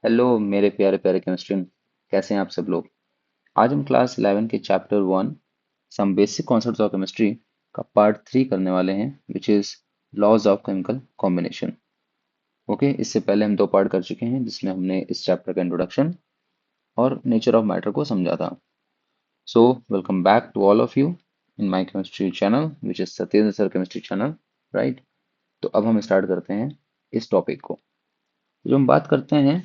Hello मेरे प्यारे प्यारे केमिस्ट्रियन। कैसे हैं आप सब लोग। आज हम क्लास 11 के chapter 1 some basic concepts of chemistry का पार्ट 3 करने वाले हैं, which is laws of chemical combination. Okay, इससे पहले हम 2 पार्ट कर चुके हैं जिसमें हमने इस चैप्टर का इंट्रोडक्शन और नेचर ऑफ मैटर को समझा था। So welcome back to all of you in my chemistry channel which is Satyendra sir chemistry channel, right. तो अब हम स्टार्ट करते हैं इस टॉपिक को। जो हम बात करते हैं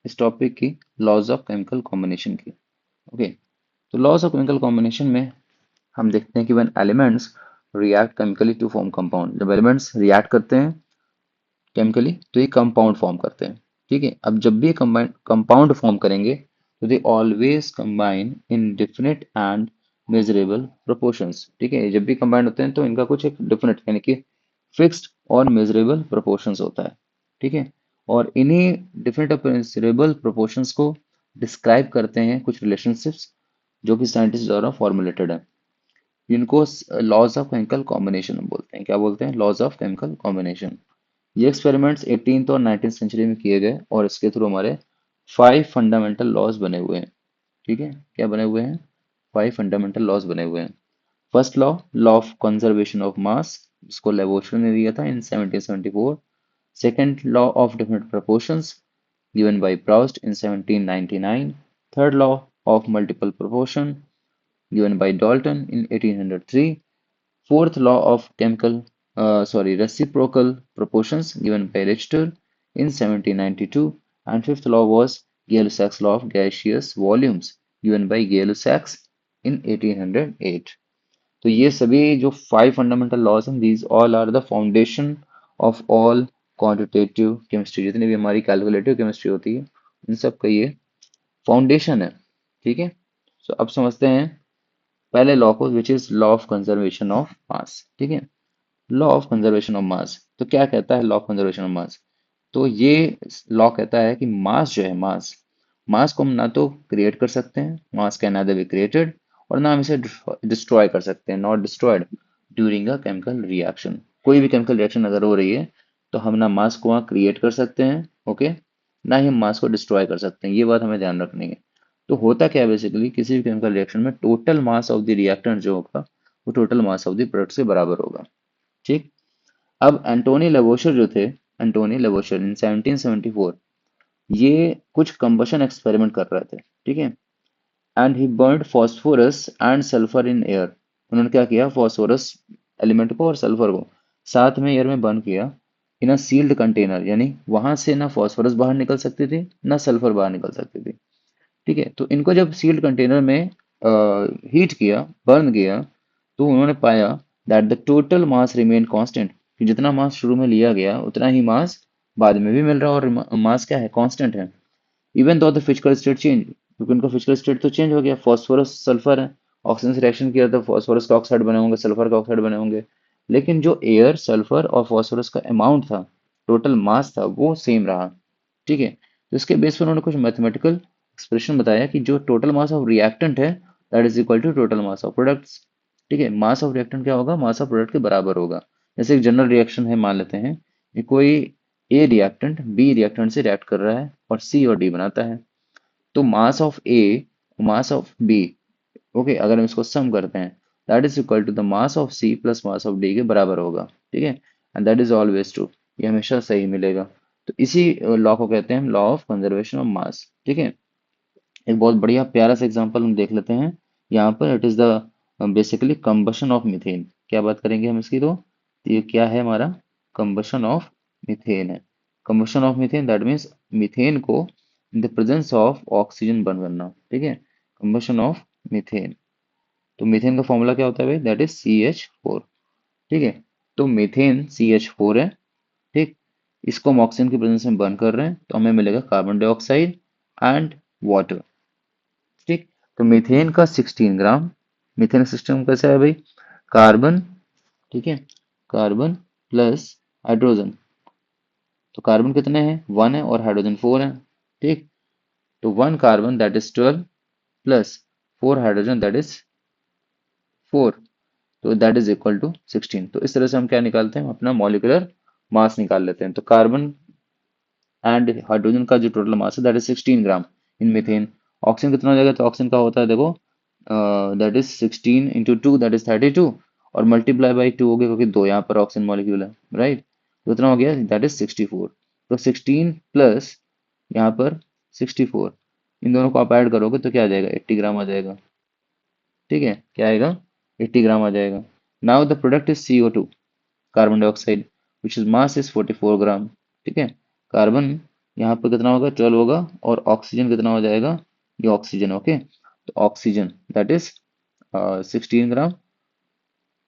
इस टॉपिक की लॉज ऑफ केमिकल कॉम्बिनेशन की। ओके, तो लॉज ऑफ केमिकल कॉम्बिनेशन में हम देखते हैं कि when elements react chemically to form compound, जब एलिमेंट्स रिएक्ट करते हैं केमिकली तो ये कंपाउंड फॉर्म करते हैं। ठीक है, अब जब भी कंपाउंड फॉर्म करेंगे तो they always combine in definite and measurable proportions. ठीक है, जब भी कंबाइंड होते हैं तो इनका कुछ एक डिफिनिट यानी कि फिक्स्ड और मेजरेबल प्रोपोर्शंस होता है। ठीक है, और इन्हीं डिफिनिट और मेजरेबल प्रोपोर्शंस को डिस्क्राइब करते हैं कुछ रिलेशनशिप्स जो कि साइंटिस्ट द्वारा फॉर्मुलेटेड है। इनको लॉज ऑफ केमिकल कॉम्बिनेशन बोलते हैं। क्या बोलते हैं? Laws of chemical combination. ये एक्सपेरिमेंट्स 18th और 19th सेंचुरी में किए गए और इसके थ्रू हमारे 5 फंडामेंटल लॉज बने हुए हैं। ठीक है, क्या बने हुए हैं? 5 फंडामेंटल लॉज बने हुए हैं। First law, law of conservation of मास, इसको लेवोशियर ने दिया था इन 1774। Second law of definite proportions given by Proust in 1799. Third law of multiple proportion given by Dalton in 1803. Fourth law of reciprocal proportions given by Richter in 1792. And fifth law was Gay-Lussac's law of gaseous volumes given by Gay-Lussac in 1808. तो ये सभी जो 5 fundamental laws हैं, these all are the foundation of all quantitative chemistry. जितनी भी हमारी calculative chemistry होती है इन सब का ये फाउंडेशन है। ठीक है, तो अब समझते हैं पहले लॉ को, which is law of conservation of मास। ठीक है, लॉ ऑफ कंजर्वेशन ऑफ मास तो क्या कहता है? लॉ ऑफ कंजर्वेशन ऑफ मास, तो ये लॉ कहता है कि मास जो है, मास मास को हम ना तो क्रिएट कर सकते हैं, मास कैन neither बी क्रिएटेड, और ना हम इसे डिस्ट्रॉय कर सकते हैं, not destroyed during a chemical reaction. कोई भी केमिकल रिएक्शन अगर हो रही है तो हम ना मास को वहाँ क्रिएट कर सकते हैं, ओके, ना ही हम मास को डिस्ट्रॉय कर सकते हैं। ये बात हमें ध्यान रखनी है। तो होता क्या है बेसिकली, किसी भी केमिकल रिएक्शन में total mass of the reactant जो होगा वो total mass of the product के बराबर होगा। ठीक, अब एंटोनी लेवोशियर जो थे, एंटोनी लेवोशियर इन 1774, ये कुछ कंबशन एक्सपेरिमेंट कर रहे थे। ठीक है, and he burned phosphorus and sulphur in air. उन्होंने क्या किया? फॉस्फोरस एलिमेंट को और सल्फर को साथ में एयर में बर्न किया इन अ सील्ड कंटेनर, यानी वहां से ना फॉस्फोरस बाहर निकल सकती थी ना सल्फर बाहर निकल सकती थी। ठीक है, तो इनको जब सील्ड कंटेनर में हीट किया, बर्न किया, तो उन्होंने पाया that the total mass remain constant, कि जितना मास शुरू में लिया गया उतना ही मास बाद में भी मिल रहा है, और मास क्या है? कांस्टेंट है। Even though the physical state change, क्योंकि उनका फिजिकल स्टेट तो चेंज हो गया, फॉस्फोरस सल्फर है, ऑक्सीजन से रिएक्शन किया तो फॉस्फोरस का ऑक्साइड बने होंगे, सल्फर का ऑक्साइड बने होंगे, लेकिन जो एयर, सल्फर और फॉस्फोरस का अमाउंट था, टोटल मास था, वो सेम रहा। ठीक है, तो इसके बेस पर उन्होंने कुछ मैथमेटिकल एक्सप्रेशन बताया कि जो टोटल मास ऑफ रिएक्टेंट है that is equal to total mass of products. ठीक है, मास ऑफ रिएक्टेंट क्या होगा? मास ऑफ प्रोडक्ट के बराबर होगा। जैसे एक जनरल रिएक्शन है, मान लेते हैं कि कोई ए रिएक्टेंट बी रिएक्टेंट से रिएक्ट कर रहा है और सी और डी बनाता है, तो mass of A, mass of B, okay, अगर हम इसको सम करते हैं that is equal to the mass of C plus mass of D के बराबर होगा। ठीक है, and that is always true, ये हमेशा सही मिलेगा। तो इसी लॉ को कहते हैं हम लॉ ऑफ कंजर्वेशन ऑफ मास। ठीक है, एक बहुत बढ़िया प्यारा सा एग्जांपल हम देख लेते हैं यहाँ पर। It is the basically combustion of methane. क्या बात करेंगे हम इसकी? तो ये क्या है हमारा? कंबशन ऑफ मीथेन है। Combustion of methane that means methane को in the presence of oxygen burn करना। ठीक है, कंबशन ऑफ मीथेन। तो मीथेन का फॉर्मूला क्या होता है भाई? That is CH4। ठीक है, तो मीथेन CH4 है। ठीक, इसको हम ऑक्सीजन की प्रेजेंस में बर्न कर रहे हैं तो हमें मिलेगा कार्बन डाइऑक्साइड एंड वाटर। ठीक, तो मीथेन का 16 ग्राम, मीथेन सिस्टम कैसा है भाई? कार्बन, ठीक है, कार्बन प्लस हाइड्रोजन। तो कार्बन कितने हैं? 1 है और हाइड्रोजन 4 है। ठीक, तो 1 carbon that is 12 plus 4 hydrogen that is 4, तो दैट इज इक्वल टू 16। तो इस तरह से हम क्या निकालते हैं? हम अपना मॉलिक्यूलर मास निकाल लेते हैं। तो कार्बन एंड हाइड्रोजन का जो टोटल मास है that is 16 gram in methane. Oxygen कितना हो जाएगा, तो ऑक्सीजन का होता है देखो that is 16 into two that is 32 और मल्टीप्लाई बाई टू हो गया क्योंकि दो यहाँ पर ऑक्सीजन मॉलिक्यूल है, राइट। तो कितना हो गया, दैट इज 64। तो 16 प्लस यहाँ पर 64, इन दोनों को आप ऐड करोगे तो क्या आ जाएगा, 80 ग्राम आ जाएगा। ठीक है, क्या आएगा, 80 ग्राम आ जाएगा। Now the product is CO2, carbon dioxide, which is mass is 44 ग्राम। ठीक है, कार्बन यहाँ पर कितना होगा, 12 होगा, और ऑक्सीजन कितना हो जाएगा, ये ऑक्सीजन, ओके। तो ऑक्सीजन दैट इज 16 ग्राम,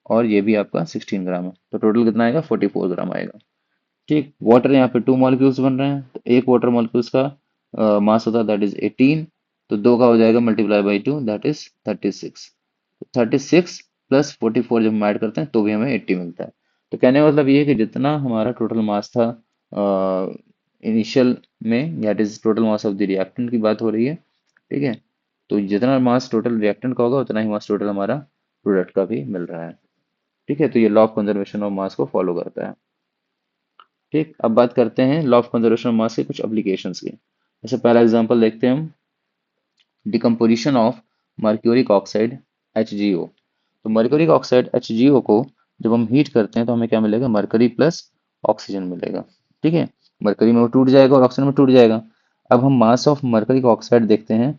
और ये भी आपका 16 ग्राम है, तो टोटल कितना आएगा, 44 ग्राम आएगा। ठीक, वाटर यहाँ पे 2 मॉलिक्यूल्स बन रहे हैं, तो एक वाटर मॉलिक्यूल्स का मास होता है दैट इज 18, तो दो का हो जाएगा multiply by two that is 36। 36 plus 44 जब हम ऐड करते हैं तो भी हमें 80 मिलता है। तो कहने का मतलब ये है कि जितना हमारा टोटल मास था इनिशियल में, that is total mass of the reactant की बात हो रही है। ठीक है, तो जितना मास टोटल रिएक्टेंट का होगा उतना ही मास टोटल हमारा प्रोडक्ट का भी मिल रहा है। ठीक है, तो ये law of conservation of mass को फॉलो करता है। ठीक, अब बात करते हैं लॉ ऑफ कंजर्वेशन ऑफ मास के कुछ एप्लीकेशंस की। जैसे पहला एग्जांपल देखते हैं हम, decomposition of mercuric oxide HgO। तो मर्क्यूरिक ऑक्साइड HgO को जब हम हीट करते हैं तो हमें क्या मिलेगा, मरकरी प्लस ऑक्सीजन मिलेगा। ठीक है, मरकरी में वो टूट जाएगा और ऑक्सीजन में टूट जाएगा। अब हम मास ऑफ मरकरी ऑक्साइड देखते हैं,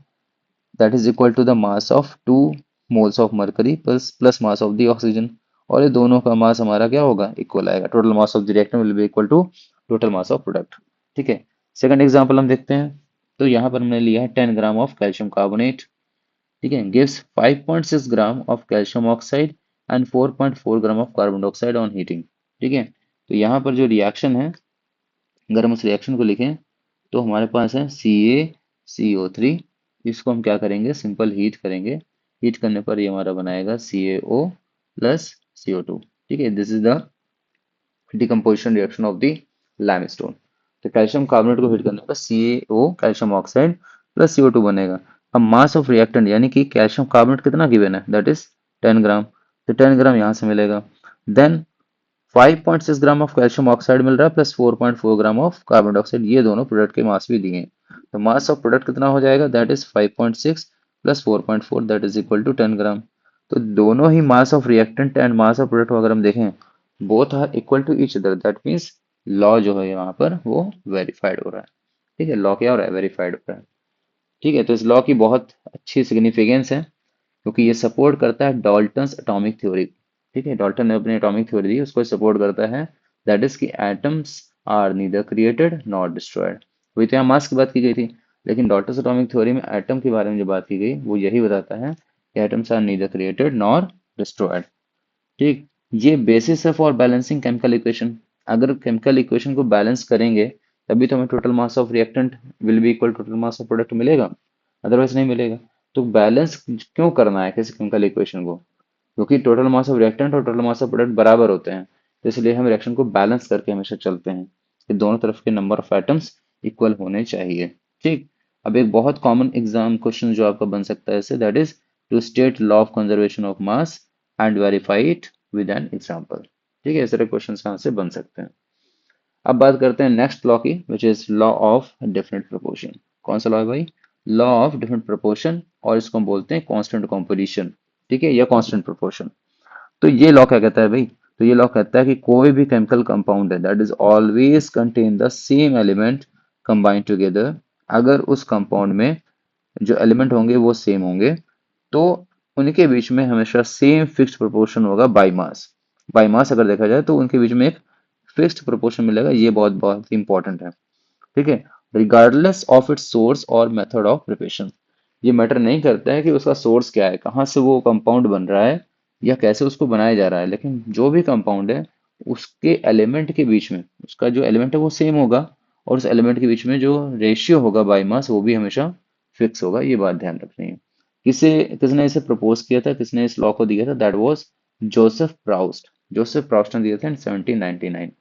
that is equal to the mass of 2 moles of mercury plus plus mass of the oxygen. और ये दोनों का मास हमारा क्या होगा, इक्वल आएगा। Total mass of the reactant will be equal to total mass of product. ठीक है, सेकंड एग्जांपल हम देखते हैं। तो यहाँ पर हमने लिया है 10 ग्राम ऑफ कैल्शियम कार्बोनेट। ठीक है, gives 5.6 gram of calcium oxide and 4.4 gram of carbon dioxide on heating. ठीक है, तो यहाँ पर जो रिएक्शन है, अगर हम उस रिएक्शन को लिखें तो हमारे पास है CaCO3। इसको हम क्या करेंगे, सिंपल हीट करेंगे। हीट करने पर ये हमारा बनाएगा CaO प्लस CO2। ठीक है, this is the decomposition reaction of the limestone. तो कैल्शियम कार्बोनेट को हीट करने पर CaO calcium oxide plus CO2 बनेगा। अब मास ऑफ रिएक्टेंट यानी कि कैल्शियम कार्बोनेट कितना गिवन है, दैट इज 10 ग्राम। तो 10 ग्राम यहाँ से मिलेगा। Then 5.6 gram of calcium oxide मिल रहा है plus 4.4 gram of carbon dioxide, ये दोनों प्रोडक्ट के मास भी दिए हैं। तो मास ऑफ प्रोडक्ट कितना हो जाएगा, that is 5.6 plus 4.4 that is equal to 10 gram. तो दोनों ही mass of reactant and mass of product अगर हम देखें, both are equal to each other, that means law जो है यहाँ पर वो वेरीफाइड हो रहा है। ठीक है, लॉ क्या हो रहा है, वेरीफाइड हो रहा है। ठीक है, तो इस लॉ की बहुत अच्छी सिग्निफिकेंस है क्योंकि ये सपोर्ट करता है डाल्टन्स एटॉमिक थ्योरी। ठीक है, डाल्टन ने अपनी एटॉमिक थ्योरी दी, उसको सपोर्ट करता है, दैट इज कि atoms are neither created not destroyed. वही तो यहाँ मास की बात की गई थी, लेकिन डाल्टन्स एटॉमिक थ्योरी में एटम के बारे में जो बात की गई वो यही बताता है कि atoms are neither created nor destroyed. ठीक, ये बेसिस है फॉर बैलेंसिंग केमिकल इक्वेशन। अगर केमिकल इक्वेशन को बैलेंस करेंगे तभी तो हमें total mass of reactant will be equal total mass of product मिलेगा, अदरवाइज नहीं मिलेगा। तो बैलेंस क्यों करना है किसी केमिकल इक्वेशन को, क्योंकि टोटल मास ऑफ रिएक्टेंट और टोटल मास ऑफ प्रोडक्ट बराबर होते हैं, तो इसलिए हम रिएक्शन को बैलेंस करके हमेशा चलते हैं कि दोनों तरफ के नंबर ऑफ एटम्स इक्वल होने चाहिए। ठीक, अब एक बहुत कॉमन एग्जाम क्वेश्चन जो आपका बन सकता है इससे, that is to state law of conservation of mass and verify it with an example. ठीक है, इस तरह क्वेश्चन यहाँ से बन सकते हैं। अब बात करते हैं नेक्स्ट लॉ की, which is law of definite proportion. कौन सा लॉ है भाई, लॉ ऑफ डेफिनेट प्रोपोर्शन, और इसको हम बोलते हैं कांस्टेंट कॉम्पोजिशन। ठीक है, या कांस्टेंट प्रोपोर्शन। तो ये लॉ क्या कहता है भाई, तो ये लॉ कहता है कि कोई भी केमिकल कंपाउंड है that is always contain the same element combined together, अगर उस कंपाउंड में जो एलिमेंट होंगे वो सेम होंगे तो उनके बीच में हमेशा सेम फिक्स्ड प्रोपोर्शन होगा बाई मास। बाई मास अगर देखा जाए तो उनके बीच में एक फिक्स्ड प्रोपोर्शन मिलेगा, ये बहुत बहुत इंपॉर्टेंट है। ठीक है, रिगार्डलेस ऑफ इट्स सोर्स और मेथड ऑफ प्रिपरेशन। ये मैटर नहीं करता है कि उसका सोर्स क्या है, कहाँ से वो कंपाउंड बन रहा है या कैसे उसको बनाया जा रहा है, लेकिन जो भी कंपाउंड है उसके एलिमेंट के बीच में उसका जो एलिमेंट है वो सेम होगा, और उस एलिमेंट के बीच में जो रेशियो होगा बाई मास वो भी हमेशा फिक्स होगा। ये बात ध्यान रखनी है। किसने इसे प्रपोज किया था, किसने इस लॉ को दिया था, that was Joseph Proust. Joseph Proust ने दिया था इन 1799।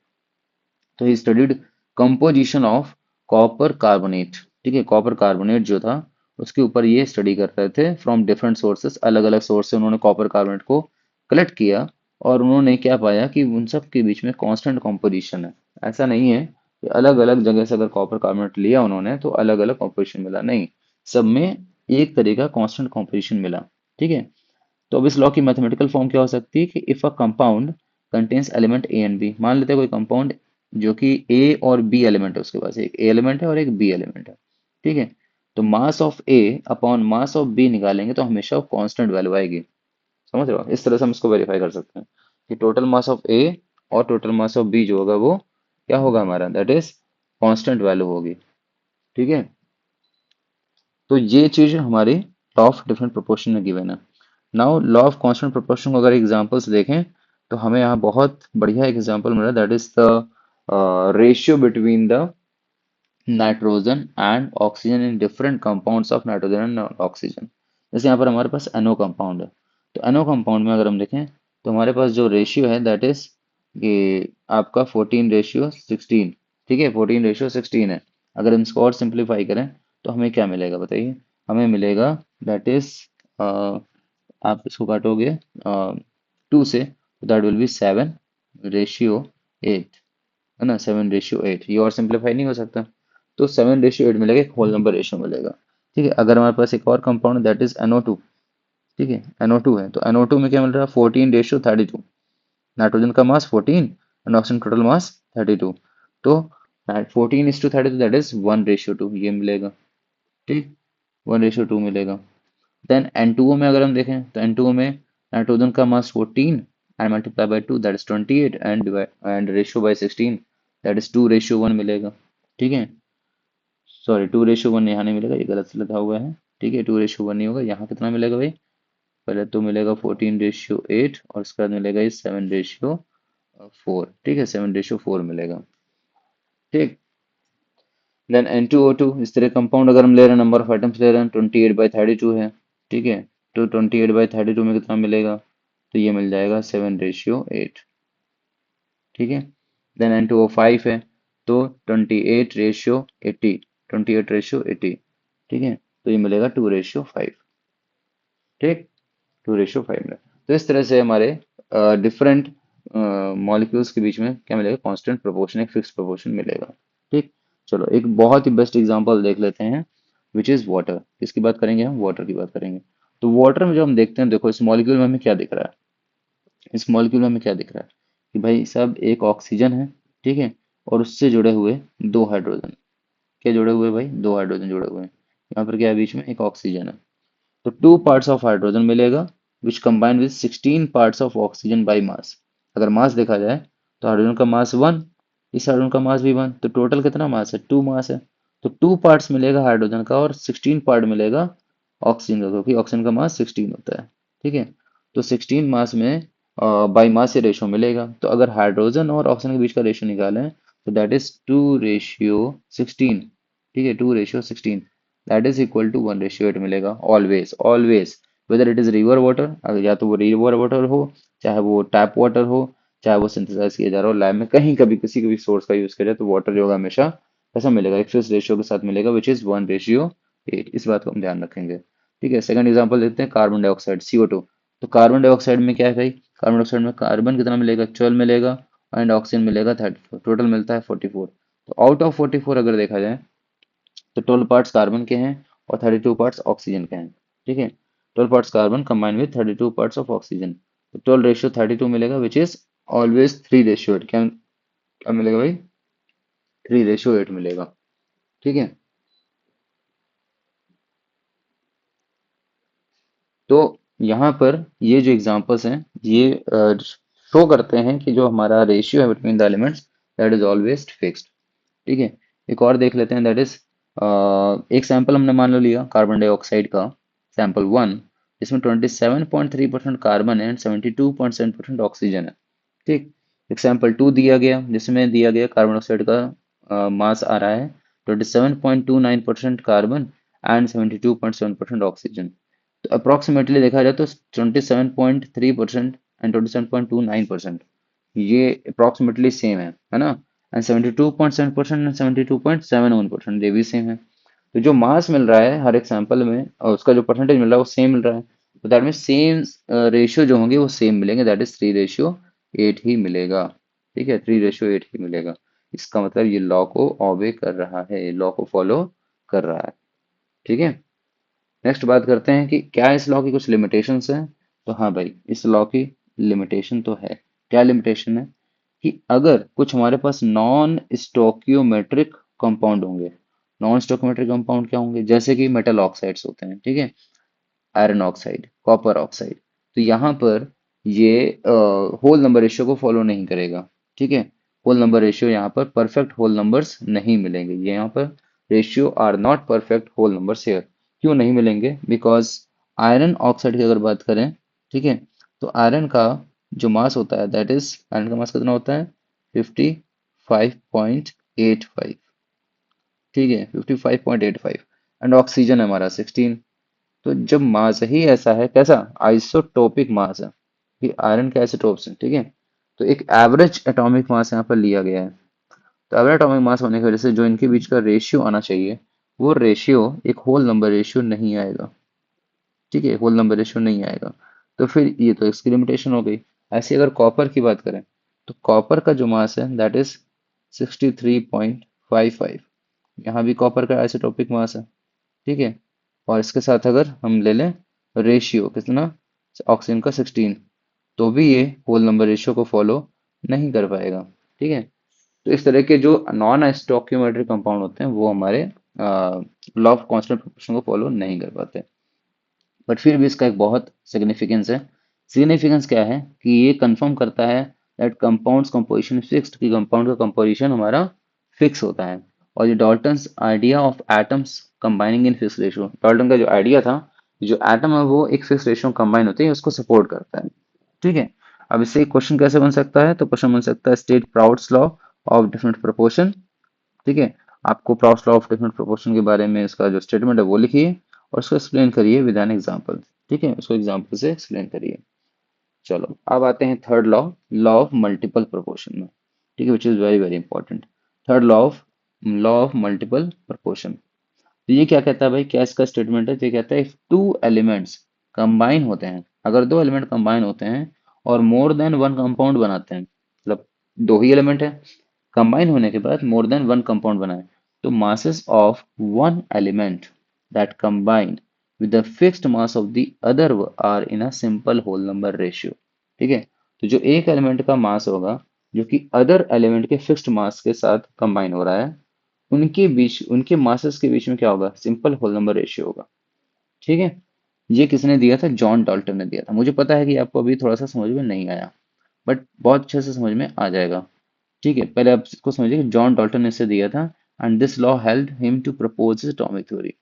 तो he studied composition of copper carbonate. ठीक है, कॉपर कार्बोनेट जो था उसके ऊपर ये स्टडी कर रहे थे फ्रॉम डिफरेंट सोर्सेस, अलग अलग सोर्स से उन्होंने कॉपर कार्बोनेट को कलेक्ट किया और उन्होंने क्या पाया कि उन सब के बीच में कांस्टेंट कंपोजिशन है। ऐसा नहीं है कि अलग अलग जगह से अगर कॉपर कार्बोनेट लिया उन्होंने तो अलग अलग कॉम्पोजिशन मिला, नहीं, सब में एक तरह का कांस्टेंट कॉम्पोजिशन मिला। ठीक है। तो अब इस लॉ की मैथमेटिकल फॉर्म क्या हो सकती है कि if a compound contains element A and B, मान लेते हैं कोई कंपाउंड जो कि ए और बी एलिमेंट है, उसके पास एक ए एलिमेंट है और एक बी एलिमेंट है। ठीक है। तो mass of A upon mass of B निकालेंगे तो हमेशा वो कांस्टेंट वैल्यू आएगी। समझ रहे हो, इस तरह से हम इसको वेरीफाई कर सकते हैं कि टोटल मास ऑफ ए और टोटल मास ऑफ बी जो होगा वो क्या होगा हमारा, दैट इज कांस्टेंट वैल्यू होगी। ठीक है। तो ये चीज हमारी लॉ ऑफ डिफरेंट प्रोपोर्शन में गिवन है। Now law of constant proportion को अगर एग्जांपल्स देखें तो हमें यहाँ बहुत बढ़िया एग्जांपल मिला, that is the ratio between the nitrogen and oxygen in different compounds of nitrogen and oxygen. जैसे यहाँ पर हमारे पास NO कंपाउंड है, तो NO कंपाउंड में अगर हम देखें तो हमारे पास जो रेशियो है दैट इज ये आपका 14:16। ठीक है, 14:16 है। अगर हम इसको और सिंप्लीफाई करें तो हमें क्या मिलेगा बताइए, हमें मिलेगा दैट इज, आप इसको काटोगे 2 से तो दैट विल बी 7:8, है ना, 7:8। ये और सिंप्लीफाई नहीं हो सकता, तो 7:8 मिलेगा, एक होल नंबर रेशियो मिलेगा। ठीक है। अगर हमारे पास एक और कंपाउंड दैट इज NO2। ठीक है, NO2 है तो NO2 में क्या मिल रहा है, 14:32। नाइट्रोजन का मास 14 एंड ऑक्सीजन टोटल मास 32, तो 14:32 दैट इज 1:2, ये मिलेगा। ठीक, 1:2 मिलेगा। देन N2O में अगर हम देखें तो N2O में नाइट्रोजन का मास 14 and multiply by 2 that is 28 and ratio by 16 that is 2:1 मिलेगा। ठीक है, सॉरी 2:1 यहाँ नहीं मिलेगा, ये गलत से लिखा हुआ है। ठीक है, 2:1 नहीं होगा, यहाँ कितना मिलेगा भाई, पहले तो मिलेगा 14:8 और उसके बाद मिलेगा ये 7:4। ठीक है, 7:4 मिलेगा। ठीक। देन N2O2 इस तरह कंपाउंड अगर हम ले रहे हैं, नंबर ऑफ आइटम्स ले रहे हैं, 28/32 है। ठीक है, तो 28/32 में कितना मिलेगा, तो ये मिल जाएगा 7:8। ठीक है। देन N2O5 है, तो 28:80, 28:80। ठीक है, तो ये मिलेगा 2:5। ठीक, 2:5 मिला। तो इस तरह से हमारे डिफरेंट मॉलिक्यूल्स के बीच में क्या मिलेगा, कांस्टेंट प्रोपोर्शन, एक फिक्स प्रोपोर्शन मिलेगा। ठीक। चलो एक बहुत ही बेस्ट एग्जांपल देख लेते हैं, विच इज वाटर। किसकी बात करेंगे, हम वाटर की बात करेंगे। तो वाटर में जो हम देखते हैं, देखो इस मॉलिक्यूल में हमें क्या दिख रहा है, इस मॉलिक्यूल में हमें क्या दिख रहा है कि भाई सब एक ऑक्सीजन है। ठीक है, और उससे जुड़े हुए दो हाइड्रोजन, क्या जुड़े हुए भाई, दो हाइड्रोजन जुड़े हुए हैं। यहाँ पर क्या है, बीच में एक ऑक्सीजन है, तो 2 पार्ट्स ऑफ हाइड्रोजन मिलेगा which combine with 16 parts of oxygen by mass. अगर मास देखा जाए तो हाइड्रोजन का मास 1, इस हाइड्रोजन का मास भी 1, तो टोटल कितना मास है, 2 मास है। तो 2 पार्ट्स मिलेगा हाइड्रोजन का और 16 पार्ट मिलेगा ऑक्सीजन का, क्योंकि ऑक्सीजन का मास 16 होता है। ठीक है, तो 16 मास में बाई मास से रेशियो मिलेगा, तो अगर हाइड्रोजन और ऑक्सीजन के बीच का रेशियो निकालें तो दैट इज 2:16। ठीक है, 2:16 दैट इज इक्वल टू 1:8 मिलेगा, always always, whether it is river water, या तो वो रिवर वाटर हो, चाहे वो टैप वाटर हो, चाहे वो सिंथेसाइज किया जा रहा हो लैब में, कहीं कभी किसी भी सोर्स का यूज करें, तो वाटर जो होगा हमेशा कैसा मिलेगा, एक फिक्स रेशियो के साथ मिलेगा विच इज 1:8। इस बात को हम ध्यान रखेंगे। ठीक है, सेकंड एग्जांपल देखते हैं, कार्बन डाइऑक्साइड CO2। तो कार्बन डाइऑक्साइड में क्या है भाई, कार्बन डाइऑक्साइड में कार्बन कितना मिलेगा, 12 मिलेगा एंड ऑक्सीजन मिलेगा 34, टोटल मिलता है 44। तो आउट ऑफ 44 अगर देखा जाए तो 12 पार्ट्स कार्बन के हैं और 32 पार्ट्स ऑक्सीजन के हैं। ठीक है, 12 parts carbon combine with 32 parts of oxygen, तो 12:32 मिलेगा विच इज ऑलवेज 3:8। क्या क्या मिलेगा भाई, 3:8 मिलेगा। ठीक है, तो यहाँ पर ये जो एग्जांपल्स हैं ये शो करते हैं कि जो हमारा रेशियो है between the elements that is always fixed. ठीक है, एक और देख लेते हैं, दैट इज एक सैंपल हमने मान लो लिया कार्बन डाइऑक्साइड का, सैंपल 1, जिसमें 27.3% कार्बन है एंड 72.7% ऑक्सीजन है। ठीक, एग्जाम्पल 2 दिया गया, जिसमें दिया गया कार्बन डाइऑक्साइड का मास आ रहा है 27.29% कार्बन एंड 72.7% ऑक्सीजन। तो अप्रोक्सीमेटली देखा जाए तो 27.3% एंड 27.29%, ये अप्रोक्सीमेटली सेम है ना, एंड 72.7% एंड 72.71% ये भी सेम है। तो जो मास मिल रहा है हर एक सैंपल में और उसका जो परसेंटेज मिल रहा है वो सेम मिल रहा है, तो दैट मीन सेम रेशियो जो होंगे वो सेम मिलेंगे, दैट इज 3:8 ही मिलेगा। ठीक है, 3:8 ही मिलेगा। इसका मतलब ये लॉ को ऑबे कर रहा है, लॉ को फॉलो कर रहा है। ठीक है। नेक्स्ट बात करते हैं कि क्या इस लॉ की कुछ लिमिटेशंस हैं। तो हाँ भाई, इस लॉ की लिमिटेशन तो है। क्या लिमिटेशन है कि अगर कुछ हमारे पास नॉन स्टोकियोमेट्रिक कंपाउंड होंगे। नॉन स्टोकियोमेट्रिक कंपाउंड क्या होंगे, जैसे कि मेटल ऑक्साइड्स होते हैं, ठीक है, आयरन ऑक्साइड, कॉपर ऑक्साइड। तो यहाँ पर ये होल नंबर रेशियो को फॉलो नहीं करेगा। ठीक है। होल नंबर रेशियो यहाँ पर परफेक्ट होल नंबर्स नहीं मिलेंगे, ये यहाँ पर ratio are not perfect whole numbers here. क्यों नहीं मिलेंगे, बिकॉज आयरन ऑक्साइड की अगर बात करें, ठीक है, तो आयरन का जो मास होता है, दैट इज आयरन का मास कितना होता है, 55.85। ठीक है, 55.85। एंड ऑक्सीजन है हमारा 16। तो जब मास ही ऐसा है, कैसा आइसोटोपिक मास है कि आयरन के आइसोटोप्स हैं, ठीक है, तो एक एवरेज एटॉमिक मास यहाँ पर लिया गया है। तो एवरेज एटॉमिक मास होने की वजह से जो इनके बीच का रेशियो आना चाहिए, वो रेशियो एक होल नंबर रेशियो नहीं आएगा। ठीक है, होल नंबर रेशियो नहीं आएगा। तो फिर ये तो इसकी लिमिटेशन हो गई। ऐसे अगर कॉपर की बात करें, तो कॉपर का जो मास है दैट इज 63.55। यहाँ भी कॉपर का आइसोटोपिक मास है। ठीक है। और इसके साथ अगर हम ले लें रेशियो कितना, ऑक्सीजन का 16, तो भी ये होल नंबर रेशियो को फॉलो नहीं कर पाएगा। ठीक है। तो इस तरह के जो नॉन स्टोइकियोमेट्रिक कंपाउंड होते हैं वो हमारे लॉ ऑफ कांस्टेंट प्रोपोर्शन को फॉलो नहीं कर पाते। बट फिर भी इसका एक बहुत सिग्निफिकेंस है। सिग्निफिकेंस क्या है कि ये कंफर्म करता है दैट कंपाउंड्स कंपोजिशन फिक्स्ड, कि कंपाउंड का कंपोजिशन हमारा फिक्स होता है। और ये Dalton's idea of atoms combining in fix ratio, Dalton का जो आइडिया था, जो एटम है वो एक फिक्स रेशियो कंबाइन होते हैं, उसको सपोर्ट करता है। ठीक है। अब इससे एक क्वेश्चन कैसे बन सकता है, तो क्वेश्चन बन सकता है state Proust's law of different proportion. ठीक है। आपको Proust's law of different proportion के बारे में इसका जो स्टेटमेंट है वो लिखिए और उसको एक्सप्लेन करिए विद एन एग्जांपल। ठीक है, उसको एग्जांपल से एक्सप्लेन करिए। चलो अब आते हैं third law, law of multiple proportion में। ठीक है, which is very very important. Third law of multiple proportion. तो ये क्या कहता है भाई, क्या इसका स्टेटमेंट है, तो ये कहता है इफ टू एलिमेंट्स कंबाइन होते हैं, अगर दो एलिमेंट कंबाइन होते हैं और मोर देन वन कंपाउंड बनाते हैं, मतलब दो ही एलिमेंट है, कंबाइन होने के बाद मोर देन वन कंपाउंड बनाए, तो masses of one element that combined with the fixed mass of the other are in a simple whole number ratio। ठीक है। तो जो एक एलिमेंट का मास होगा जो कि अदर एलिमेंट के फिक्स्ड मास के साथ कंबाइन हो रहा है, उनके बीच, उनके मासेस के बीच में क्या होगा, सिंपल होल नंबर रेशियो होगा। ठीक है। ये किसने दिया था, जॉन डाल्टन ने दिया था। मुझे पता है कि आपको अभी थोड़ा सा समझ में नहीं आया, बट बहुत अच्छे से समझ में आ जाएगा। ठीक है, पहले आप इसको समझिए कि जॉन डाल्टन ने इसे दिया था, and this law help him to propose his atomic theory.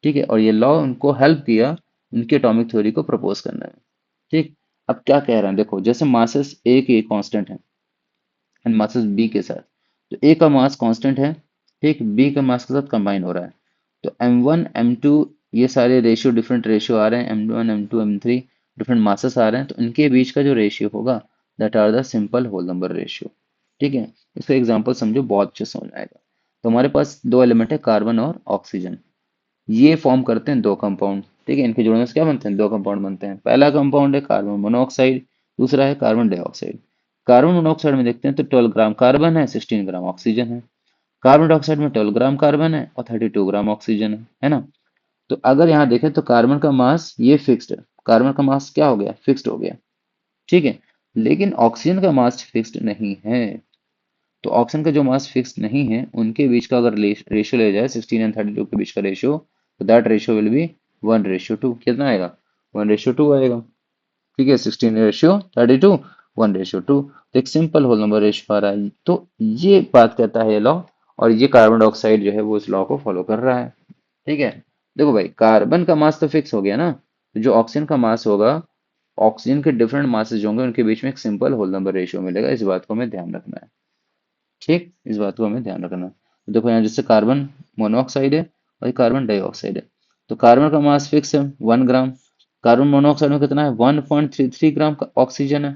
ठीक है, और ये लॉ उनको हेल्प किया उनकी एटॉमिक थ्योरी को प्रपोज करने में। ठीक। अब क्या कह रहे हैं, देखो, जैसे मासेस ए के कांस्टेंट है एंड मासेस बी के साथ, तो ए का मास कांस्टेंट है, ठीक, बी का मास के साथ कंबाइन हो रहा है, तो m1 m2 ये सारे रेशियो डिफरेंट रेशियो आ रहे हैं, m1 m2 m3 different masses आ रहे हैं, तो इनके बीच का जो रेशियो होगा that are the simple whole number ratio. ठीक है। इसका एग्जांपल समझो, बहुत अच्छे से समझ में आएगा। तो हमारे पास दो एलिमेंट है, कार्बन और ऑक्सीजन, ये फॉर्म करते हैं दो कंपाउंड। ठीक है, इनके जोड़ने से क्या बनते हैं, दो कंपाउंड बनते हैं। पहला कंपाउंड है कार्बन मोनोऑक्साइड, दूसरा है कार्बन डाइऑक्साइड। कार्बन मोनोऑक्साइड में देखते हैं तो 12 ग्राम कार्बन है, 16 ग्राम ऑक्सीजन है। कार्बन डाइऑक्साइड में 12 ग्राम कार्बन है और 32 ग्राम ऑक्सीजन है ना। तो अगर यहाँ देखें तो कार्बन का मास ये फिक्स्ड है, कार्बन का मास क्या हो गया, फिक्स्ड हो गया। ठीक है। लेकिन ऑक्सीजन का मास फिक्स्ड नहीं है। तो ऑक्सीजन का जो मास फिक्स्ड नहीं है, उनके बीच का अगर रेशियो ले जाए 16 एंड 32 के बीच का रेशियो, तो दैट रेशियो विल बी 1:2। कितना आएगा, 1:2 आएगा। ठीक है, 16:32, 1:2। तो एक सिंपल होल नंबर रेशियो आ रहा है। तो ये बात कहता है ये लॉ, और ये कार्बन डाइऑक्साइड जो है वो इस लॉ को फॉलो कर रहा है। ठीक है। देखो भाई, कार्बन का मास तो फिक्स हो गया ना, तो जो ऑक्सीजन का मास होगा, ऑक्सीजन के डिफरेंट मासेस जो होंगे उनके बीच में एक सिंपल होल नंबर रेशियो मिलेगा। इस बात को हमें ध्यान रखना है। ठीक, इस बात को हमें ध्यान रखना है। तो देखो यहाँ जैसे कार्बन मोनोऑक्साइड है और ये कार्बन डाइऑक्साइड है, तो कार्बन का मास फिक्स है 1 ग्राम, कार्बन मोनोऑक्साइड में कितना है, 1.33 ग्राम का ऑक्सीजन है।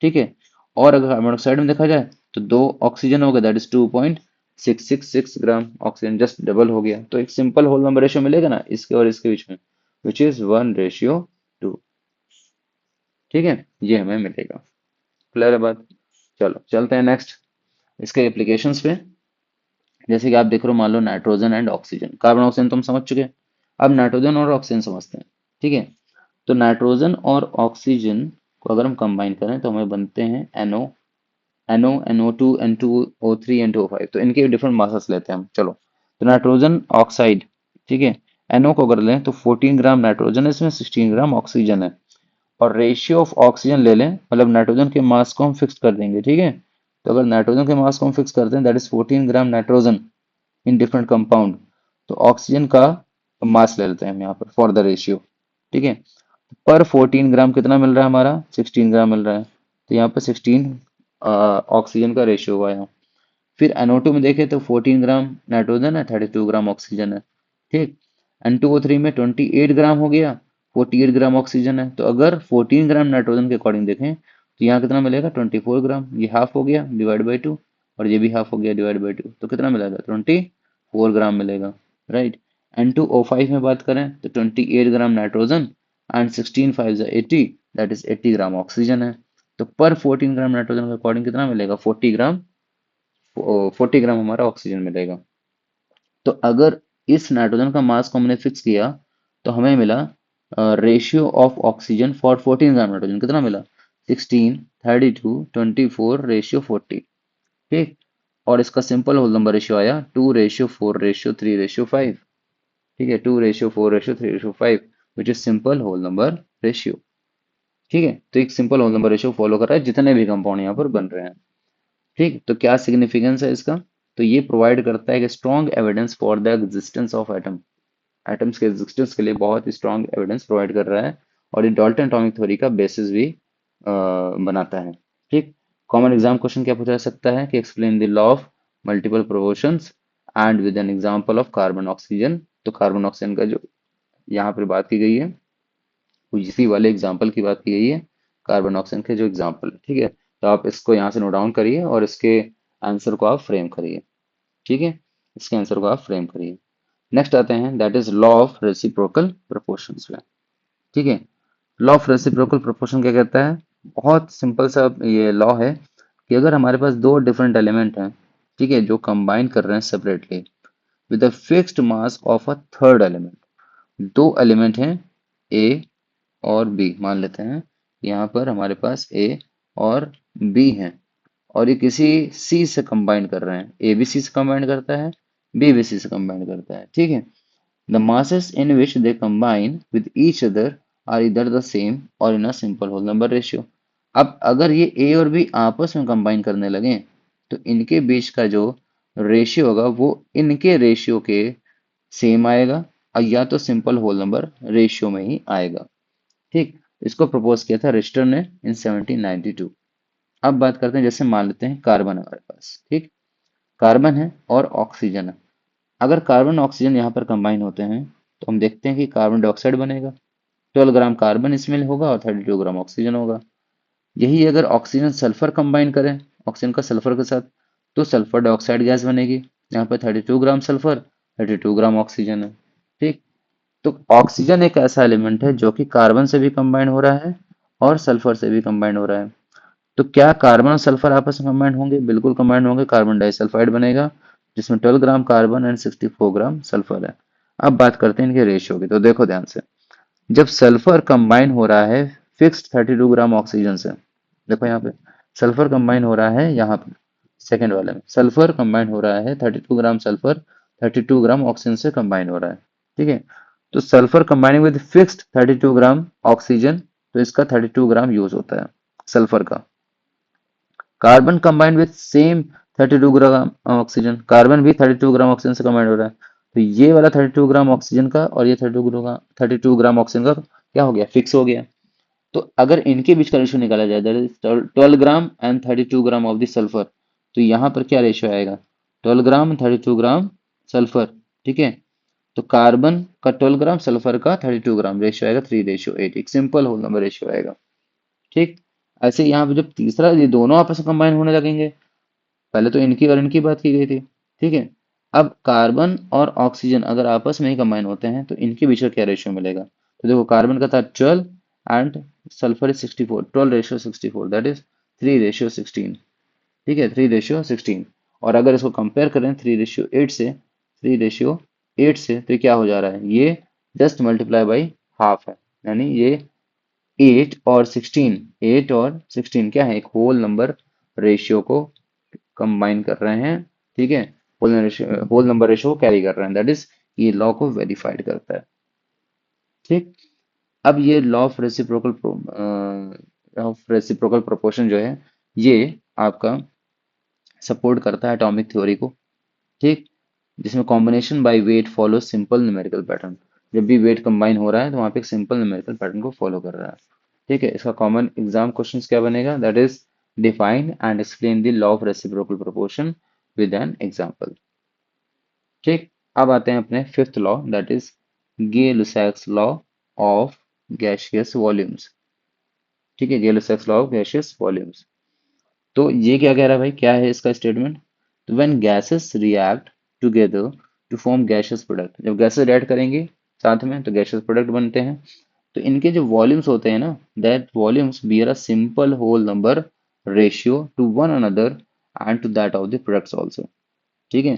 ठीक है। और अगर कार्बन डाइऑक्साइड में देखा जाए तो दो ऑक्सीजन हो गया, that is 2.666 gram oxygen, just double हो गया। तो एक सिंपल होल नंबर रेशियो मिलेगा ना इसके और इसके बीच में, विच इज 1:2। ठीक है, ये हमें मिलेगा। क्लियर है बात। चलो चलते हैं नेक्स्ट। इसके एप्लीकेशंस पे जैसे कि आप देख रहे हो, मान लो nitrogen and oxygen, carbon oxygen तो हम समझ चुके हैं। अब नाइट्रोजन और ऑक्सीजन समझते हैं। ठीक है, तो नाइट्रोजन और ऑक्सीजन को अगर हम कंबाइन करें तो हमें बनते हैं NO, N2, O3, N2O5। तो इनके डिफरेंट मासेस लेते हैं हम। चलो, तो नाइट्रोजन ऑक्साइड, ठीक है, NO को अगर लें तो 14 ग्राम नाइट्रोजन है, इसमें 16 ग्राम ऑक्सीजन है। और रेशियो ऑफ ऑक्सीजन ले लें, मतलब नाइट्रोजन के मास को हम फिक्स कर देंगे। ठीक है, तो अगर नाइट्रोजन के मास को हम फिक्स करते हैं, that is 14 gram nitrogen in different compound, तो ऑक्सीजन का मास ले लेते हैं हम यहाँ पर फॉर द रेशियो। ठीक है, पर 14 ग्राम कितना मिल रहा है हमारा, 16 ग्राम मिल रहा है। तो यहाँ पर 16 ऑक्सीजन का रेशियो हुआ यहाँ। फिर NO2 में देखें तो 14 ग्राम नाइट्रोजन है, 32 ग्राम ऑक्सीजन है। ठीक, N2O3 में 28 ग्राम हो गया, 48 ग्राम ऑक्सीजन है। तो अगर 14 ग्राम नाइट्रोजन के अकॉर्डिंग देखें तो यहाँ कितना मिलेगा, 24 ग्राम। ये हाफ हो गया डिवाइड बाई टू, और ये भी हाफ हो गया डिवाइड बाई टू, तो कितना मिलेगा, 24 ग्राम मिलेगा। राइट। N2O5 में बात करें तो 28 gram nitrogen and 16 5 80, that is 80 gram oxygen है। तो पर 14 ग्राम नाइट्रोजन के अकॉर्डिंग कितना मिलेगा, 40 ग्राम हमारा ऑक्सीजन मिलेगा। तो अगर इस नाइट्रोजन का मास को हमने फिक्स किया तो हमें मिला ratio of oxygen for 14 gram nitrogen, कितना मिला, 16, 32, 24 रेशियो 40। ठीक, और इसका सिंपल होल नंबर रेशियो आया 2:4:3:5। ठीक है, 2:4:3:5, which is simple whole number ratio. ठीक है, तो एक simple whole number ratio follow कर रहा है जितने भी कंपाउंड यहाँ पर बन रहे हैं। ठीक, तो क्या सिग्निफिकेंस है इसका, तो ये प्रोवाइड करता है कि strong evidence for the existence of atom, atoms के एग्जिस्टेंस के लिए बहुत स्ट्रॉन्ग एविडेंस प्रोवाइड कर रहा है। और ये डाल्टन एटॉमिक थ्योरी का बेसिस भी बनाता है। ठीक, कॉमन एग्जाम क्वेश्चन क्या पूछा जा सकता है कि explain the law of multiple proportions and with an example of carbon oxygen. तो कार्बन ऑक्सीजन का जो यहाँ पर बात की गई है, वो इसी वाले एग्जाम्पल की बात की गई है, कार्बन ऑक्सीजन के जो एग्जाम्पल। ठीक है, तो आप इसको यहाँ से नोट डाउन करिए और इसके आंसर को आप फ्रेम करिए। ठीक है, इसके आंसर को आप फ्रेम करिए। नेक्स्ट आते हैं, that is law of reciprocal proportions में। ठीक है, लॉ ऑफ रेसिप्रोकल प्रोपोर्शन क्या कहता है, बहुत सिंपल सा ये लॉ है कि अगर हमारे पास दो डिफरेंट एलिमेंट हैं, ठीक है, जो कंबाइन कर रहे हैं separately with a fixed mass of a third element, दो एलिमेंट हैं ए और बी, मान लेते हैं यहाँ पर हमारे पास ए और बी हैं, और ये किसी सी से कंबाइन कर रहे हैं, ए बी सी से कंबाइन करता है, बी बी सी से कंबाइन करता है। ठीक है, the masses in which they combine with each other are either the same or in a simple whole number ratio। अब अगर ये ए और बी आपस में कंबाइन करने लगे तो इनके बीच का जो रेशियो होगा वो इनके रेशियो के सेम आएगा, और या तो सिंपल होल नंबर रेशियो में ही आएगा। ठीक, इसको प्रपोज किया था रिश्टर ने इन 1792। अब बात करते हैं, जैसे मान लेते हैं कार्बन है हमारे पास। ठीक, कार्बन है और ऑक्सीजन है। अगर कार्बन ऑक्सीजन यहाँ पर कंबाइन होते हैं तो हम देखते हैं कि कार्बन डाइऑक्साइड बनेगा। 12 ग्राम कार्बन इसमें होगा और 32 ग्राम ऑक्सीजन होगा। यही अगर ऑक्सीजन सल्फर कंबाइन करें ऑक्सीजन का सल्फर के साथ, तो सल्फर डाइऑक्साइड गैस बनेगी। यहाँ पर 32 ग्राम सल्फर, 32 ग्राम ऑक्सीजन है। ठीक, तो ऑक्सीजन एक ऐसा एलिमेंट है जो कि कार्बन से भी कंबाइन हो रहा है और सल्फर से भी कंबाइन हो रहा है। तो क्या कार्बन और सल्फर आपस में कंबाइन होंगे, बिल्कुल कंबाइन होंगे, कार्बन डाइसल्फाइड बनेगा जिसमें 12 gram carbon and 64 gram sulphur है। अब बात करते हैं इनके रेशियो की, तो देखो ध्यान से, जब सल्फर कंबाइन हो रहा है फिक्स्ड 32 ग्राम ऑक्सीजन से, देखो यहाँ पे सल्फर कंबाइन हो रहा है, यहाँ पे सेकेंड वाले में सल्फर कंबाइन हो रहा है, 32 ग्राम सल्फर 32 ग्राम ऑक्सीजन से कंबाइन हो रहा है। ठीक है, तो sulphur combining with fixed 32 gram oxygen, तो इसका 32 ग्राम यूज होता है सल्फर का। Carbon combined with same 32 gram oxygen, carbon भी 32 ग्राम ऑक्सीजन से कंबाइंड हो रहा है। तो ये वाला 32 ग्राम ऑक्सीजन का और ये 32 ग्राम ऑक्सीजन का क्या हो गया, फिक्स हो गया। तो अगर इनके बीच का रेशियो निकाला जाए, that is 12 gram and 32 gram of the sulphur, तो यहाँ पर क्या रेशियो आएगा, 12 ग्राम 32 ग्राम सल्फर। ठीक है, तो कार्बन का 12 ग्राम सल्फर का 32 ग्राम रेशियो आएगा 3:8, एक सिंपल होल नंबर रेशियो आएगा। ठीक, ऐसे यहाँ पे जब तीसरा ये दोनों आपस में कंबाइन होने लगेंगे, पहले तो इनकी और इनकी बात की गई थी। ठीक है, अब कार्बन और ऑक्सीजन अगर आपस में ही कंबाइन होते हैं तो इनके बीच का क्या रेशियो मिलेगा, तो देखो कार्बन का था 12 and sulphur is 64, 12:64, that is 3:16। ठीक है, 3:16। और अगर इसको कंपेयर करें 3:8 से, 3:8 से, तो ये क्या हो जा रहा है, ये जस्ट मल्टीप्लाई बाई हाफ है। यानी ये 8 और 16 क्या है, एक होल नंबर रेशियो को कंबाइन कर रहे हैं। ठीक है, होल नंबर रेशियो को कैरी कर रहे हैं, दैट इज ये लॉ को वेरीफाइड करता है। ठीक। अब ये लॉ ऑफ रेसिप्रोकल प्रोपोर्शन जो है, ये आपका सपोर्ट करता है एटॉमिक थ्योरी को। ठीक। जिसमें combination by weight follow simple numerical pattern. जब भी वेट कंबाइन हो रहा है तो वहां पे एक सिंपल न्यूमेरिकल पैटर्न को फॉलो कर रहा है। ठीक है, इसका कॉमन एग्जाम क्वेश्चन क्या बनेगा, that is define and explain the law of reciprocal proportion with an example. ठीक। अब आते हैं अपने fifth law, that is Gay Lussac's law of gaseous volumes. ठीक है, Gay Lussac's law of gaseous volumes. तो ये क्या कह रहा है भाई, क्या है इसका स्टेटमेंट। तो when gases react together to form gaseous product, जब गैसेस रिएक्ट करेंगे साथ में तो गैसियस प्रोडक्ट बनते हैं। तो इनके जो वॉल्यूम्स होते हैं ना, that volumes bear a simple whole number ratio to one another and to that of the products also. ठीक है,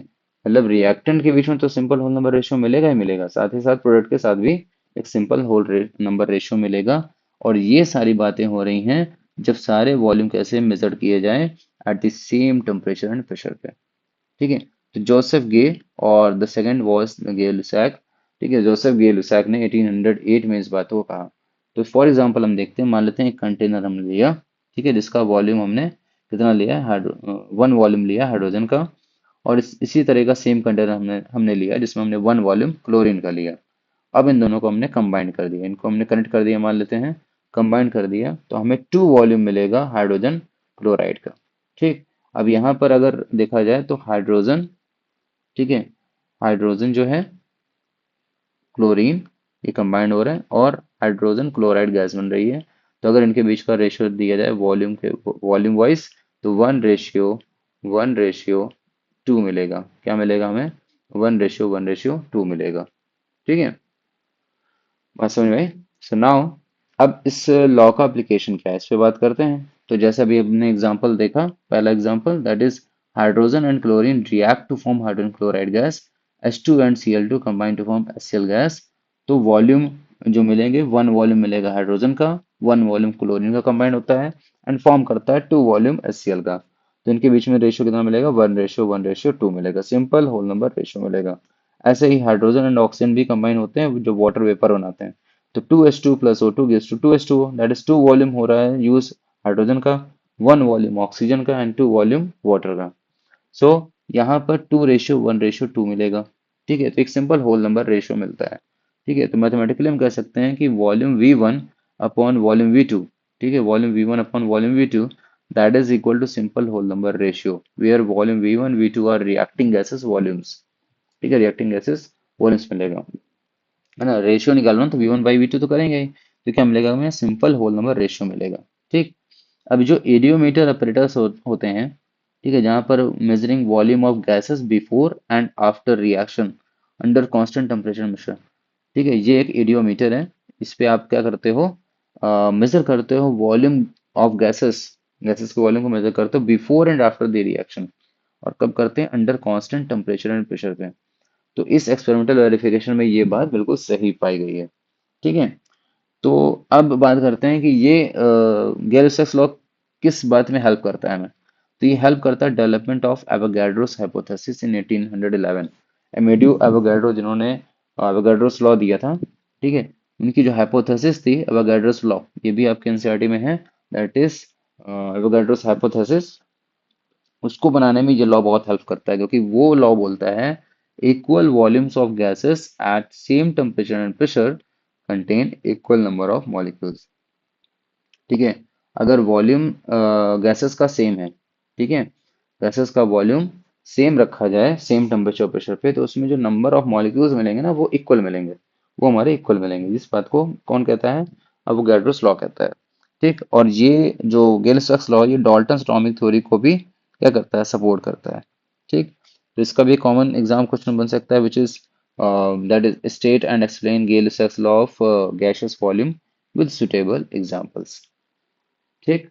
मतलब रिएक्टेंट के बीच में तो सिंपल होल नंबर रेशियो मिलेगा ही मिलेगा, साथ ही साथ प्रोडक्ट के साथ भी एक सिंपल होल नंबर रेशियो मिलेगा। और ये सारी बातें हो रही हैं जब सारे वॉल्यूम कैसे मेजर किए जाएं at the same temperature and pressure पे। ठीक है, तो जोसेफ गे और the second was Gay Lussac. ठीक है, जोसेफ गे लुसाक ने 1808 में इस बात को कहा। तो फॉर एग्जांपल हम देखते हैं, मान लेते हैं एक कंटेनर हमने लिया। ठीक है, जिसका वॉल्यूम हमने कितना लिया, हाइड्रो 1 वॉल्यूम लिया हाइड्रोजन का। और इसी तरह का सेम कंटेनर हमने लिया जिसमें हमने 1 वॉल्यूम क्लोरीन का लिया। अब इन दोनों को हमने कंबाइन कर दिया, इनको हमने कनेक्ट कर दिया, मान लेते हैं कंबाइन कर दिया, तो हमें 2 वॉल्यूम मिलेगा हाइड्रोजन क्लोराइड का। ठीक। अब यहाँ पर अगर देखा जाए तो हाइड्रोजन, ठीक है, हाइड्रोजन जो है, क्लोरीन, ये कंबाइंड हो रहा है और हाइड्रोजन क्लोराइड गैस बन रही है। तो अगर इनके बीच का रेशियो दिया जाए वॉल्यूम वाइज, तो 1:1:2 मिलेगा। क्या मिलेगा हमें, 1:1:2 मिलेगा। ठीक है, बात समझ में आई। सो नाउ, अब इस लॉ का एप्लीकेशन क्या है, इस पे बात करते हैं। तो जैसे अभी हमने एग्जांपल देखा, पहला example that is hydrogen and chlorine react to form hydrogen chloride gas, H2 and Cl2 combine to form HCl gas. तो वॉल्यूम जो मिलेंगे, 1 वॉल्यूम मिलेगा हाइड्रोजन का, 1 वॉल्यूम क्लोरीन का कंबाइन होता है एंड फॉर्म करता है 2 वॉल्यूम HCl का। तो इनके बीच में रेशियो कितना मिलेगा, 1:1:2 मिलेगा, सिंपल होल नंबर रेशियो मिलेगा। ऐसे ही हाइड्रोजन एंड ऑक्सीजन भी कंबाइन होते हैं जो वाटर वेपर बनाते हैं। तो 2H2 plus O2 gives to 2H2O, that is 2 volume हो रहा है यूज हाइड्रोजन का, 1 वॉल्यूम ऑक्सीजन का एंड 2 वॉल्यूम वाटर का। सो यहाँ पर 2:1:2 मिलेगा। ठीक है, तो एक सिंपल होल नंबर रेशियो मिलता है। ठीक है, तो मैथमेटिकली हम कह सकते हैं कि volume V1 upon volume V2, ठीक है, volume V1 upon volume V2, that is equal to simple whole number ratio where volume V1 V2 are reacting gases volumes. ठीक है, रिएक्टिंग गैसेस वॉल्यूम्स मिलेगा, है ना। रेशियो निकालना तो V1/V2 तो करेंगे ही, तो क्या मिलेगा हमें, सिंपल होल नंबर रेशियो मिलेगा। ठीक। अब जो एडियोमीटर ऑपरेटर्स होते हैं, ठीक है, जहाँ पर measuring volume of gases before and after reaction under constant temperature measure. ठीक है, ये एक एडियोमीटर है। इस पे आप क्या करते हो, मेजर करते हो वॉल्यूम ऑफ गैसेस, गैसेस के वॉल्यूम को मेजर करते हो before and after the reaction. और कब करते हैं, under constant temperature and pressure पे। तो इस एक्सपेरिमेंटल वेरिफिकेशन में ये बात बिल्कुल सही पाई गई है। ठीक है, तो अब बात करते हैं कि ये गेल-स्टोक्स लॉ किस बात में हेल्प करता है हमें। तो ये हेल्प करता है development of Avogadro's hypothesis in 1811। Amedeo Avogadro, जिन्होंने एवोगाड्रोस लॉ दिया था, ठीक है, उनकी जो हाइपोथेसिस थी एवोगाड्रोस लॉ, ये भी आपके एनसीईआरटी में है, दैट इज एवोगाड्रोस हाइपोथेसिस। उसको बनाने में ये लॉ बहुत हेल्प करता है, क्योंकि वो लॉ बोलता है equal volumes of gases at same temperature and pressure contain equal number of molecules. ठीक है, अगर वॉल्यूम गैसेस का सेम है, ठीक है, गैसेस का वॉल्यूम सेम रखा जाए सेम टेम्परेचर प्रेशर पे, तो उसमें जो नंबर ऑफ मॉलिक्यूल्स मिलेंगे ना, वो इक्वल मिलेंगे, वो हमारे इक्वल मिलेंगे। जिस बात को कौन कहता है, अवोगाड्रोस लॉ कहता है। ठीक, और ये जो गेल-स्टोक्स लॉ, ये डाल्टन एटॉमिक थ्योरी को भी क्या करता है, सपोर्ट करता है। ठीक, तो इसका भी कॉमन एग्जाम क्वेश्चन बन सकता है, which is that is state and explain Gay Lussac's law of gaseous volume with suitable examples. ठीक,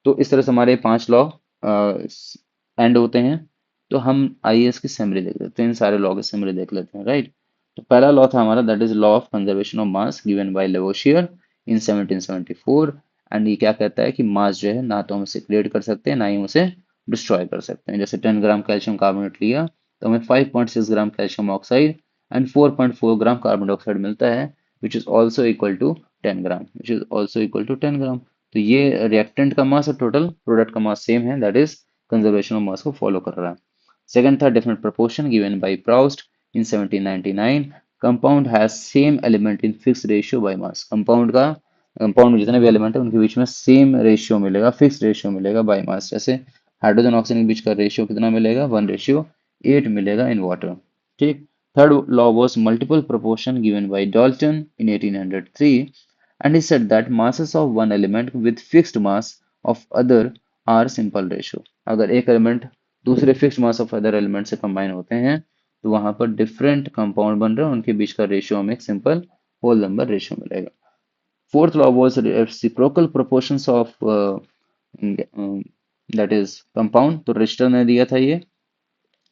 तो इस तरह से हमारे 5 लॉ एंड होते हैं, तो हम आईएएस की समरी देख लेते हैं, इन सारे लॉ की समरी देख लेते हैं, राइट। तो पहला लॉ था हमारा, that is law of conservation of mass given by Lavoisier in 1774। And ये क्या कहता है कि मास जो है ना तो हम उसे क्रिएट कर सकते हैं ना ही उसे डिस्ट्रॉय कर सकते हैं। जैसे 10 ग्राम कैल्शियम कार्बोनेट लिया तो हमें 5.6 gram calcium oxide and 4.4 gram carbon dioxide मिलता है, which is also equal to 10 gram, which is also equal to 10 gram. तो ये रिएक्टेंट का मास और टोटल प्रोडक्ट का मास सेम है, that is conservation of mass को फॉलो कर रहा है। सेकंड था definite proportion given by Proust in 1799। Compound has same element in fix ratio by mass. Compound में जितने भी एलिमेंट है उनके बीच में सेम रेशियो मिलेगा, फिक्स रेशियो मिलेगा बाय मास। जैसे हाइड्रोजन ऑक्सीजन के बीच का रेशियो कितना मिलेगा, 1:8 मिलेगा इन वाटर, ठीक। Third law was multiple proportion given by Dalton in 1803, and he said that masses of one element with fixed mass of other are simple ratio। अगर एक element दूसरे fixed mass of other element से combine होते हैं तो वहां पर different compound बन रहे हैं, उनके बीच का रेशियो हमें एक सिंपल होल नंबर रेशियो मिलेगा। Fourth law was reciprocal proportions of that is compound, तो रिश्टर ने दिया था ये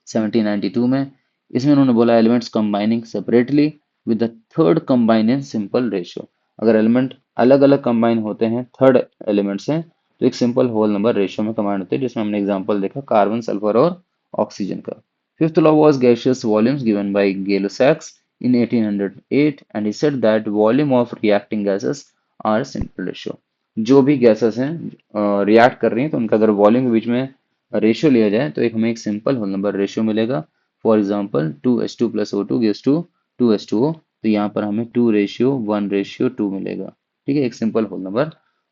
1792 में। इसमें उन्होंने बोला elements combining separately with the third combine in simple ratio. अगर एलिमेंट अलग अलग कंबाइन होते हैं थर्ड एलिमेंट से तो एक सिंपल होल नंबर रेशियो में कंबाइन होते हैं, जिसमें हमने एग्जांपल देखा कार्बन, सल्फर और ऑक्सीजन का। Fifth law was gaseous volumes given by Gay Lussac's in 1808 and he said that volume of reacting gases are simple ratio। जो भी गैसेस हैं रिएक्ट कर रही हैं तो उनका अगर वॉल्यूम के बीच में रेशियो लिया जाए तो एक हमें एक सिंपल होल नंबर रेशियो मिलेगा। For example 2H2 plus O2 gives to 2H2O, तो यहाँ पर हमें 2:1:2 मिलेगा, ठीक है, एक सिंपल होल नंबर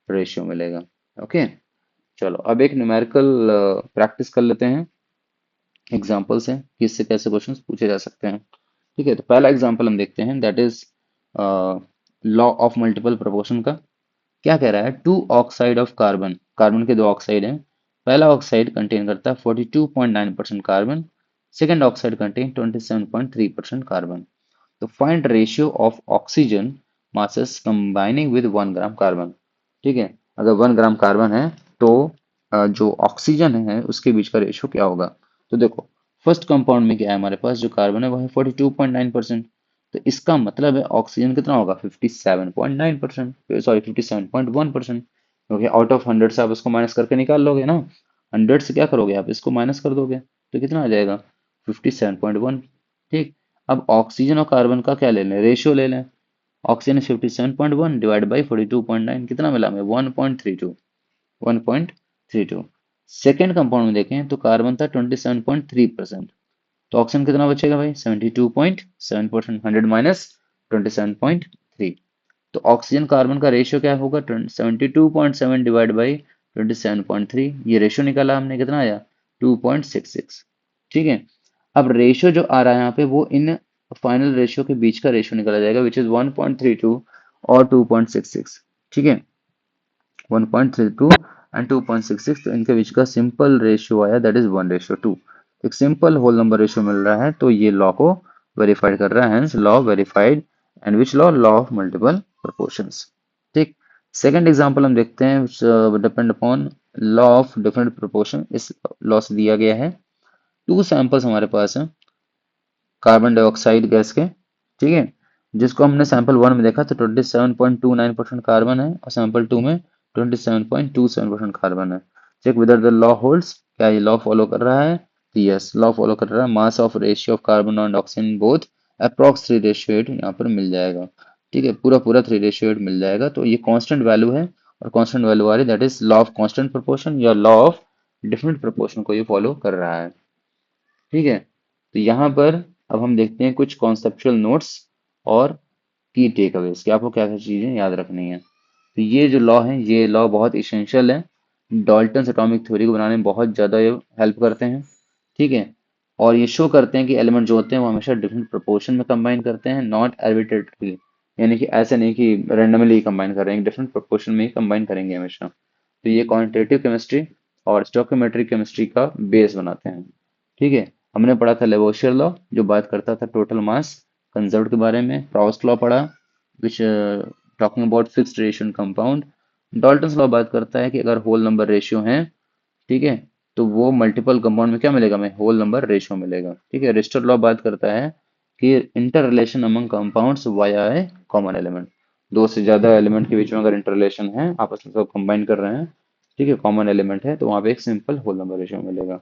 रेशियो मिलेगा। ओके, चलो अब एक न्यूमेरिकल प्रैक्टिस कर लेते हैं एग्जांपल से कि इससे कैसे क्वेश्चंस पूछे जा सकते हैं। ठीक है, तो पहला एग्जांपल हम देखते हैं, that is law of multiple proportion का। क्या कह रहा है, two oxide of carbon, carbon के दो ऑक्साइड हैं। पहला ऑक्साइड कंटेन करता है 42.9% carbon, second oxide contain 27.3% carbon. तो find ratio of oxygen masses combining with 1 gram carbon. ठीक है, अगर 1 ग्राम कार्बन है तो जो ऑक्सीजन है उसके बीच का रेशियो क्या होगा। तो देखो फर्स्ट कंपाउंड में क्या है हमारे पास, जो कार्बन है वो है 42.9%, तो इसका मतलब है ऑक्सीजन कितना होगा 57.9%, सॉरी 57.1%, क्योंकि आउट ऑफ 100 से आप इसको माइनस करके निकाल लोगे ना, 100 से क्या करोगे आप इसको माइनस कर दोगे तो कितना आ जाएगा 57.1। ठीक, अब ऑक्सीजन और कार्बन का क्या ले लें, रेशियो ले लें। ऑक्सीजन 57.1 डिवाइड बाई 42.9 कितना मिला हमें 1.32, 1.32। सेकेंड कंपाउंड में देखें तो कार्बन था 27.3%, तो ऑक्सीजन कितना बचेगा भाई 72.7%, 100 माइनस 27.3। तो ऑक्सीजन कार्बन का रेशियो क्या होगा 72.7 डिवाइड बाई 27.3, ये रेशियो निकाला हमने, कितना आया 2.66। ठीक है, अब रेशियो जो आ रहा है यहाँ पे वो इन फाइनल रेशियो के बीच का रेशियो निकाला जाएगा, विच इज 1.32 और 2.66। ठीक है, 1.32 एंड 2.66, तो इनके बीच का सिंपल रेशियो आया, दैट इज 1:2। एक सिंपल होल नंबर रेशियो मिल रहा है, तो ये लॉ को वेरीफाइड कर रहा है, hence law verified. And which law, law of multiple proportions. ठीक, सेकंड एग्जांपल हम देखते हैं, depend upon law of different proportion. इस लॉ से दिया गया है, टू सैंपल्स हमारे पास हैं कार्बन डाइऑक्साइड गैस के, ठीक है, जिसको हमने सैंपल 1 में देखा तो 27.29% कार्बन है और सैंपल 2 में 27.27% कार्बन है। चेक विदर द लॉ होल्ड्स, क्या ये लॉ फॉलो कर रहा है, यस लॉ फॉलो कर रहा है। Mass of ratio of carbon and oxygen both approx 3:8 यहाँ पर मिल जाएगा। ठीक है, पूरा पूरा 3:8 मिल जाएगा, तो ये कांस्टेंट वैल्यू है और कांस्टेंट वैल्यू आ रही है, that is law of constant proportion या लॉ ऑफ डिफरेंट प्रोपोर्शन को ये फॉलो कर रहा है। ठीक है, तो यहाँ पर अब हम देखते हैं कुछ कॉन्सेप्चुअल नोट्स और की टेकअवेज कि आपको क्या क्या चीज़ें याद रखनी है। तो ये जो लॉ है ये लॉ बहुत इसेंशियल है, डाल्टन्स एटॉमिक थ्योरी को बनाने में बहुत ज़्यादा ये हेल्प करते हैं। ठीक है, और ये शो करते हैं कि एलिमेंट जो होते हैं वो हमेशा डिफरेंट प्रोपोर्शन में कंबाइन करते हैं, नॉट आर्बिट्रेटली, यानी कि ऐसे नहीं कि रेंडमली कंबाइन कर रहे हैं, डिफरेंट प्रोपोर्शन में ही कंबाइन करेंगे हमेशा। तो ये क्वांटिटेटिव केमिस्ट्री और स्टोइकोमेट्रिक केमिस्ट्री का बेस बनाते हैं। ठीक है, हमने पढ़ा था लेवोशियर लॉ जो बात करता था टोटल मास कंजर्व्ड के बारे में, प्राउस्ट लॉ पढ़ा which talking about fixed ratio compound. Dalton's law बात करता है कि अगर होल नंबर रेशियो हैं, ठीक है, तो वो मल्टीपल कंपाउंड में क्या मिलेगा, हमें होल नंबर रेशियो मिलेगा। ठीक है, रिस्टर लॉ बात करता है कि interrelation among compounds via a common element. दो से ज्यादा एलिमेंट के बीच में अगर इंटर रिलेशन है, आपस में सब कंबाइन कर रहे हैं, ठीक है, कॉमन एलिमेंट है, तो वहां पे एक सिंपल होल नंबर रेशियो मिलेगा।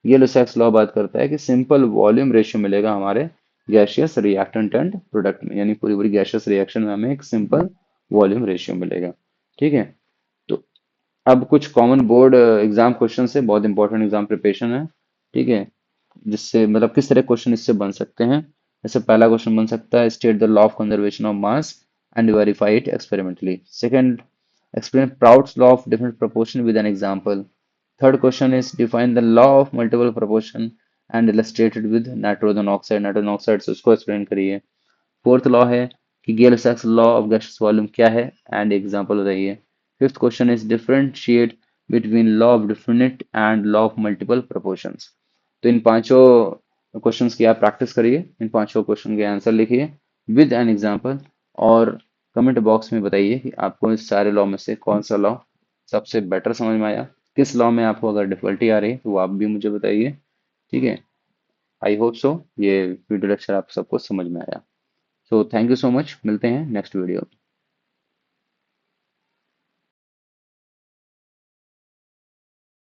ये लुसाक्स लॉ बात करता है कि सिंपल वॉल्यूम रेशियो मिलेगा हमारे गैसियस रिएक्टेंट एंड प्रोडक्ट में, यानी पूरी पूरी गैसियस रिएक्शन में हमें एक सिंपल वॉल्यूम रेशियो मिलेगा। ठीक है, तो अब कुछ कॉमन बोर्ड एग्जाम क्वेश्चन है, बहुत इंपॉर्टेंट एग्जाम प्रिपरेशन है। ठीक है, जिससे मतलब किस तरह क्वेश्चन इससे बन सकते हैं। जैसे पहला क्वेश्चन बन सकता है, state the law of conservation of mass and verify it experimentally. Second, explain Proud's law of definite proportion with an example. Third question is define the law of multiple proportion and illustrate it with nitrogen oxide. Nitrogen oxide से उसको explain करिए। Fourth law है कि गेल सक्स law of gaseous volume क्या है and example बताइए। Fifth question is differentiate between law of definite and law of multiple proportions. तो इन पांचों क्वेश्चंस की आप प्रैक्टिस करिए, इन पांचों क्वेश्चन के आंसर लिखिए विद एन एग्जांपल, और कमेंट बॉक्स में बताइए कि आपको इस सारे लॉ में से कौन सा लॉ सबसे बेटर समझ में आया, किस लॉ में आपको अगर डिफिकल्टी आ रही है तो वो आप भी मुझे बताइए। ठीक है, आई होप सो ये वीडियो लेक्चर आप सबको समझ में आया। So thank you so much, मिलते हैं नेक्स्ट वीडियो।